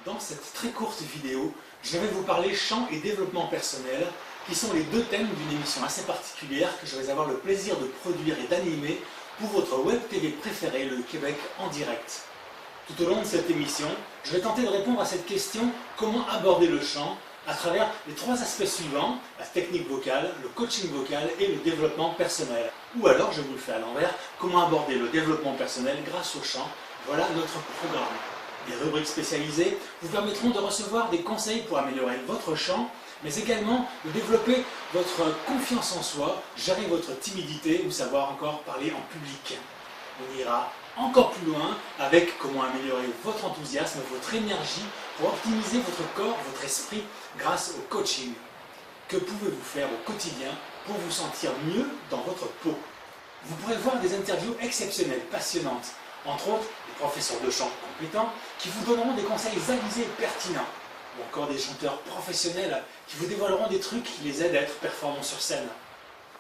Dans cette très courte vidéo, je vais vous parler chant et développement personnel, qui sont les deux thèmes d'une émission assez particulière que je vais avoir le plaisir de produire et d'animer pour votre web TV préférée, le Québec en direct. Tout au long de cette émission, je vais tenter de répondre à cette question: comment aborder le chant à travers les trois aspects suivants: la technique vocale, le coaching vocal et le développement personnel. Ou alors, je vous le fais à l'envers, comment aborder le développement personnel grâce au chant. Voilà notre programme. Des rubriques spécialisées vous permettront de recevoir des conseils pour améliorer votre chant, mais également de développer votre confiance en soi, gérer votre timidité ou savoir encore parler en public. On ira encore plus loin avec comment améliorer votre enthousiasme, votre énergie pour optimiser votre corps, votre esprit grâce au coaching. Que pouvez-vous faire au quotidien pour vous sentir mieux dans votre peau? Vous pourrez voir des interviews exceptionnelles, passionnantes, entre autres des professeurs de chant compétents qui vous donneront des conseils avisés et pertinents, ou encore des chanteurs professionnels qui vous dévoileront des trucs qui les aident à être performants sur scène.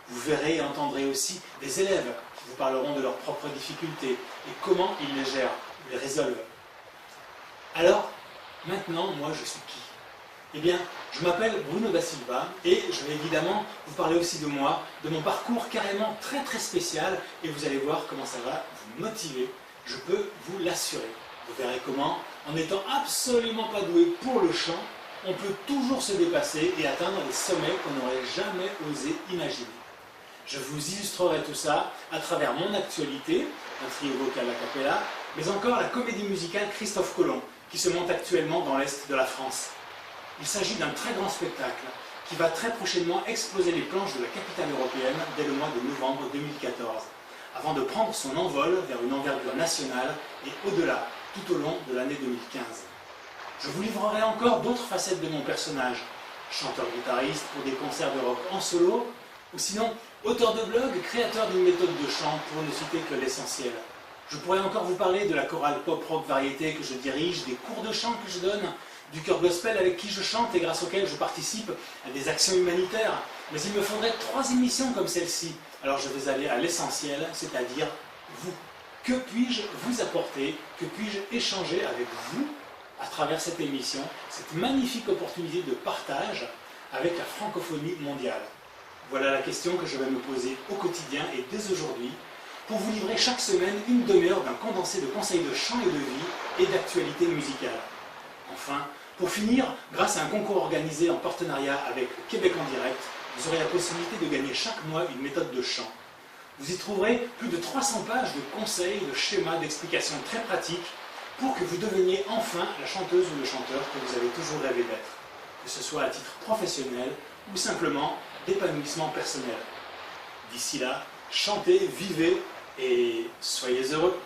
Vous verrez et entendrez aussi des élèves qui vous parleront de leurs propres difficultés et comment ils les gèrent, ou les résolvent. Alors, maintenant, moi je suis qui? Eh bien, je m'appelle Bruno Da Silva et je vais évidemment vous parler aussi de moi, de mon parcours carrément très spécial, et vous allez voir comment ça va vous motiver, je peux vous l'assurer. Vous verrez comment, en n'étant absolument pas doué pour le chant, on peut toujours se dépasser et atteindre des sommets qu'on n'aurait jamais osé imaginer. Je vous illustrerai tout ça à travers mon actualité, un trio vocal a cappella, mais encore la comédie musicale Christophe Colomb, qui se monte actuellement dans l'Est de la France. Il s'agit d'un très grand spectacle qui va très prochainement exploser les planches de la capitale européenne dès le mois de novembre 2014, avant de prendre son envol vers une envergure nationale et au-delà, tout au long de l'année 2015. Je vous livrerai encore d'autres facettes de mon personnage, chanteur-guitariste pour des concerts de rock en solo, ou sinon auteur de blog, créateur d'une méthode de chant, pour ne citer que l'essentiel. Je pourrais encore vous parler de la chorale pop-rock variété que je dirige, des cours de chant que je donne, du chœur gospel avec qui je chante et grâce auquel je participe à des actions humanitaires. Mais il me faudrait 3 émissions comme celle-ci. Alors je vais aller à l'essentiel, c'est-à-dire vous. Que puis-je vous apporter? Que puis-je échanger avec vous à travers cette émission, cette magnifique opportunité de partage avec la francophonie mondiale? Voilà la question que je vais me poser au quotidien et dès aujourd'hui, pour vous livrer chaque semaine une demi-heure d'un condensé de conseils de chant et de vie et d'actualité musicale. Enfin, pour finir, grâce à un concours organisé en partenariat avec le Québec en direct, vous aurez la possibilité de gagner chaque mois une méthode de chant. Vous y trouverez plus de 300 pages de conseils, de schémas, d'explications très pratiques pour que vous deveniez enfin la chanteuse ou le chanteur que vous avez toujours rêvé d'être, que ce soit à titre professionnel ou simplement d'épanouissement personnel. D'ici là, chantez, vivez et soyez heureux.